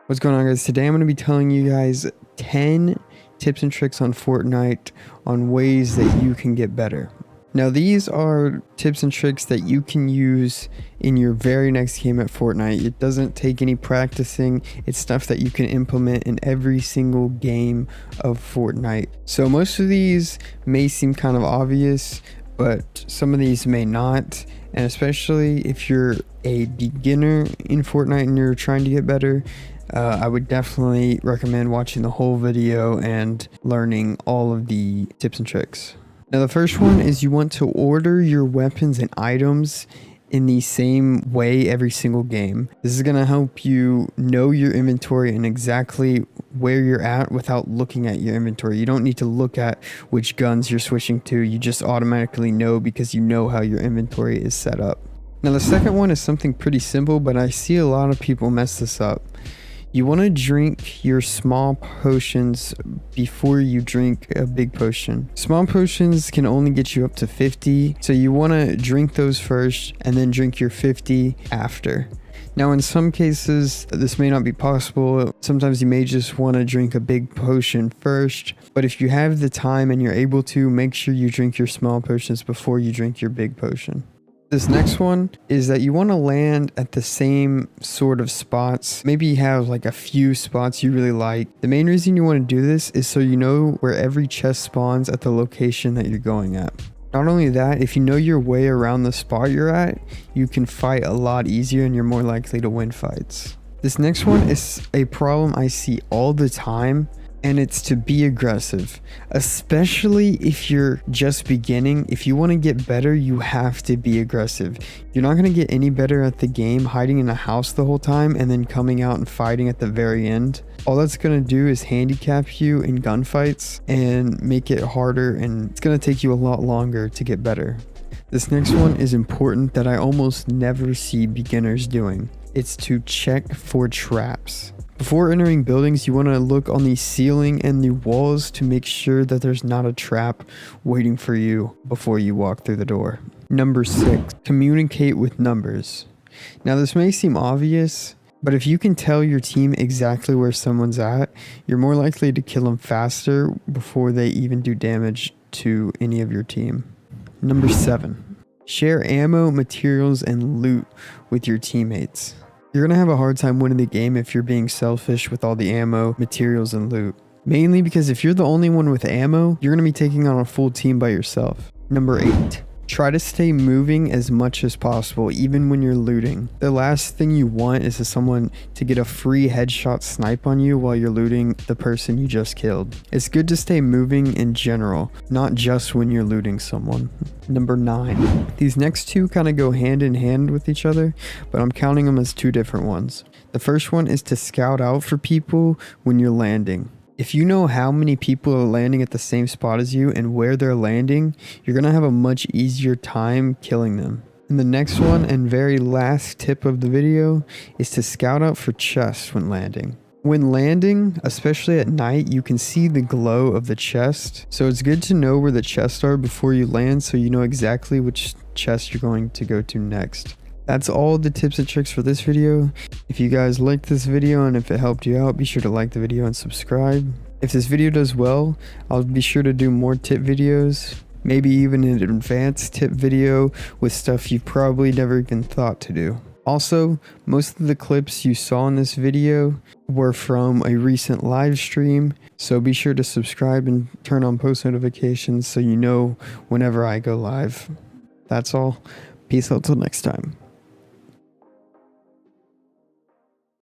What's going on, guys? Today I'm going to be telling you guys 10 tips and tricks on Fortnite on ways that you can get better. Now, these are tips and tricks that you can use in your very next game at Fortnite. It doesn't take any practicing. It's stuff that you can implement in every single game of Fortnite. So most of these may seem kind of obvious, but some of these may not. And especially if you're a beginner in Fortnite and you're trying to get better, I would definitely recommend watching the whole video and learning all of the tips and tricks. Now, the first one is you want to order your weapons and items in the same way every single game. This is going to help you know your inventory and exactly where you're at without looking at your inventory. You don't need to look at which guns you're switching to. You just automatically know because you know how your inventory is set up. Now, the second one is something pretty simple, but I see a lot of people mess this up. You want to drink your small potions before you drink a big potion. Small potions can only get you up to 50, so you want to drink those first and then drink your 50 after. Now, in some cases, this may not be possible. Sometimes you may just want to drink a big potion first, but if you have the time and you're able to, make sure you drink your small potions before you drink your big potion. This next one is that you want to land at the same sort of spots. Maybe you have like a few spots you really like. The main reason you want to do this is so you know where every chest spawns at the location that you're going at. Not only that, if you know your way around the spot you're at, you can fight a lot easier and you're more likely to win fights. This next one is a problem I see all the time, and it's to be aggressive, especially if you're just beginning. If you want to get better, you have to be aggressive. You're not going to get any better at the game hiding in a house the whole time and then coming out and fighting at the very end. All that's going to do is handicap you in gunfights and make it harder, and it's going to take you a lot longer to get better. This next one is important that I almost never see beginners doing. It's to check for traps. Before entering buildings, you want to look on the ceiling and the walls to make sure that there's not a trap waiting for you before you walk through the door. Number 6, communicate with numbers. Now, this may seem obvious, but if you can tell your team exactly where someone's at, you're more likely to kill them faster before they even do damage to any of your team. Number 7, share ammo, materials, and loot with your teammates. You're going to have a hard time winning the game if you're being selfish with all the ammo, materials, and loot. Mainly because if you're the only one with ammo, you're going to be taking on a full team by yourself. Number 8, try to stay moving as much as possible, even when you're looting. The last thing you want is for someone to get a free headshot snipe on you while you're looting the person you just killed. It's good to stay moving in general, not just when you're looting someone. Number 9. These next two kind of go hand in hand with each other, but I'm counting them as two different ones. The first one is to scout out for people when you're landing. If you know how many people are landing at the same spot as you and where they're landing, you're going to have a much easier time killing them. And the next one and very last tip of the video is to scout out for chests when landing. When landing, especially at night, you can see the glow of the chest. So it's good to know where the chests are before you land so you know exactly which chest you're going to go to next. That's all the tips and tricks for this video. If you guys liked this video and if it helped you out, be sure to like the video and subscribe. If this video does well, I'll be sure to do more tip videos, maybe even an advanced tip video with stuff you've probably never even thought to do. Also, most of the clips you saw in this video were from a recent live stream, so be sure to subscribe and turn on post notifications so you know whenever I go live. That's all. Peace out till next time.